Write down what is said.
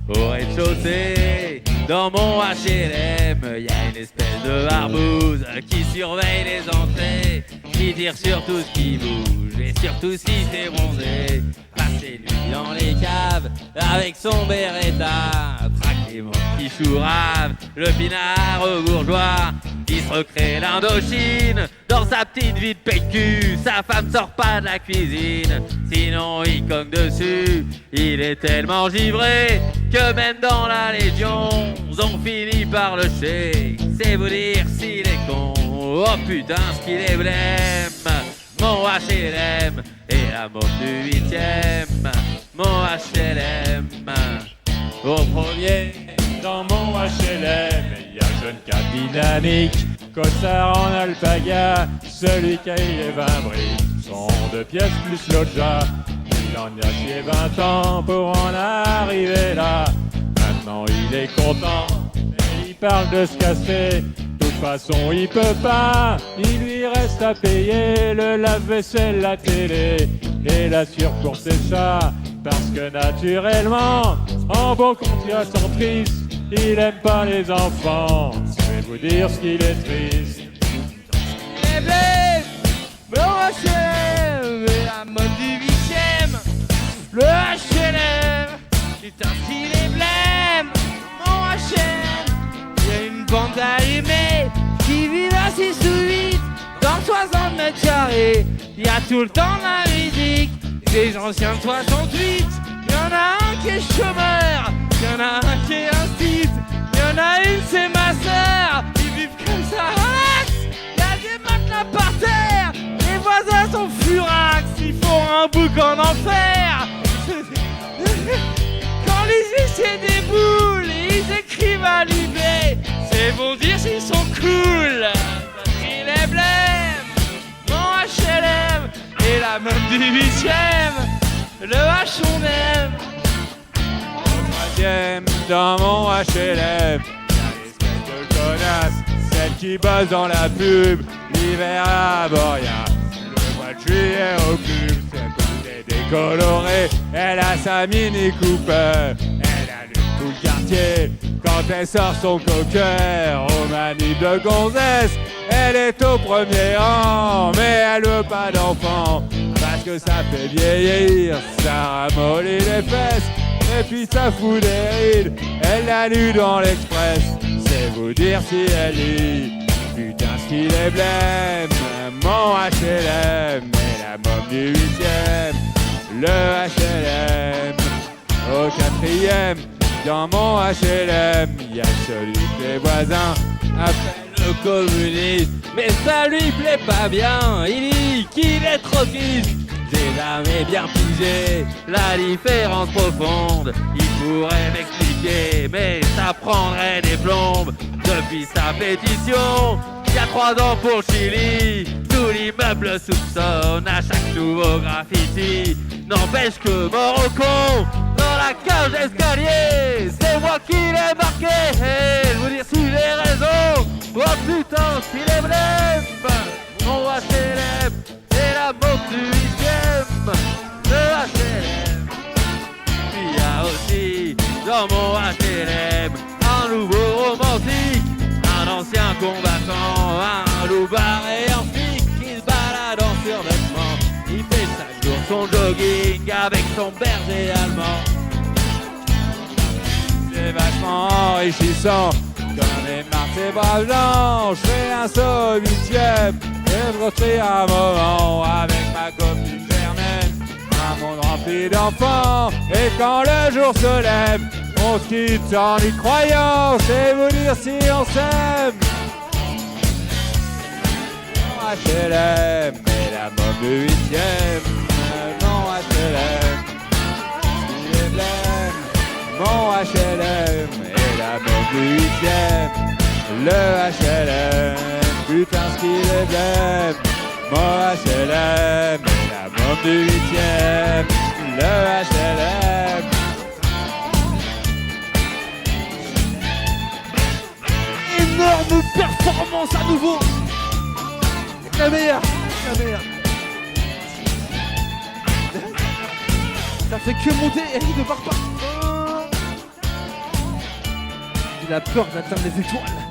Au rez-de-chaussée, dans mon HLM, y a une espèce de barbouze qui surveille les entrées, qui tire sur tout ce qui bouge et surtout si c'est bronzé. Passer lui dans les caves avec son Beretta, traquer mon petit chourave, le pinard au bourgeois, qui se recrée l'Indochine dans sa petite vie de PQ. Sa femme sort pas de la cuisine, sinon il cogne dessus. Il est tellement givré que même dans la Légion, on finit par le chier. C'est vous dire s'il est con. Oh putain, ce qu'il est blême. Mon HLM et la môme du 8ème. Mon HLM. Au premier, dans mon HLM, y a jeune cap dynamique, costard en alpaga, celui qui a les 20 briques, sont 2 pièces plus l'Odja. Il en a chié 20 ans pour en arriver là. Maintenant il est content et il parle de se casser. De toute façon il peut pas, il lui reste à payer le lave-vaisselle, la télé et la surcourse des chats. Parce que naturellement, en bon centriste, il aime pas les enfants. Je vais vous dire ce qu'il est triste. Il est blême, mon HLM et la môme du 8ème. Le HLM, putain s'il est blême. Mon HLM, il y a une bande allumée qui vit à 6 ou 8 dans 60 mètres carrés. Il y a tout le temps la musique des anciens de 68. Il y en a un qui est chômeur, il y en a un qui est instit, il y en a une c'est ma sœur. Ils vivent comme ça, relax. Il y a des matelas par terre, les voisins sont furax, ils font un bouc en enfer. Quand les huissiers déboulent, ils écrivent à l'IB, c'est bon dire s'ils sont cool. Il est blême, mon HLM et la môme du 8ème, le H on aime. Au 3ème, dans mon HLM, y'a l'espèce de connasse, celle qui bosse dans la pub, l'hiver à Boria. Le mois de juillet au club, c'est côté décoloré, elle a sa Mini Cooper, elle allume tout le quartier. Quand elle sort son cocker au manip de gonzesse, elle est au premier rang, mais elle veut pas d'enfant, parce que ça fait vieillir, ça ramollit les fesses, et puis ça fout des rides. Elle l'a lu dans l'Express, c'est vous dire si elle lit. Putain ce qu'il est blême, mon HLM et la môme du 8ème. Le HLM au 4ème, dans mon HLM, y a celui que les voisins appellent Le communiste, mais ça lui plaît pas bien. Il dit qu'il est trotskiste. J'ai jamais bien pigé la différence profonde. Il pourrait m'expliquer, mais ça prendrait des plombes. Depuis sa pétition, il y a 3 ans pour Chili, tout l'immeuble soupçonne à chaque nouveau graffiti. N'empêche que mort au con, dans la cage d'escalier, c'est moi qui l'ai marqué. Je vous dire s'il est raison. Oh putain, s'il est blême. Mon HLM, c'est la môme du 8ème. Le HLM. Puis il y a aussi dans mon HLM un nouveau romantique, un ancien combattant, un loup barré en flic qui se balade en survêtement. Il fait chaque jour son jogging avec son berger allemand. C'est vachement enrichissant. J'en ai marre ces bras blancs, je fais un saut au 8ème et je retire un moment avec ma copine Germaine. Un monde rempli d'enfants, et quand le jour se lève, on se quitte en y croyant, c'est vous dire si on s'aime. Mon HLM et la môme du 8ème, mon HLM, il est blême. Mon HLM et la môme du 8ème, le HLM, putain ce qu'il est blême. Mon HLM et la môme du 8ème, le HLM. Énorme performance à nouveau. La meilleure, la meilleure. Ça fait que monter et de part. il a peur d'atteindre les étoiles.